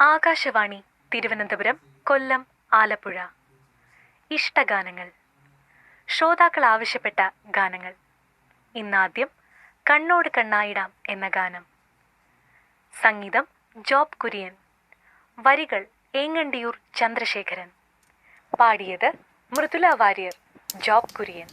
ആകാശവാണി തിരുവനന്തപുരം, കൊല്ലം, ആലപ്പുഴ. ഇഷ്ടഗാനങ്ങൾ. ശ്രോതാക്കൾ ആവശ്യപ്പെട്ട ഗാനങ്ങൾ. ഇന്നാദ്യം കണ്ണോട് കണ്ണായിടാം എന്ന ഗാനം. സംഗീതം ജോബ് കുര്യൻ. വരികൾ ഏങ്ങണ്ടിയൂർ ചന്ദ്രശേഖരൻ. പാടിയത് മൃദുല വാര്യർ, ജോബ് കുര്യൻ.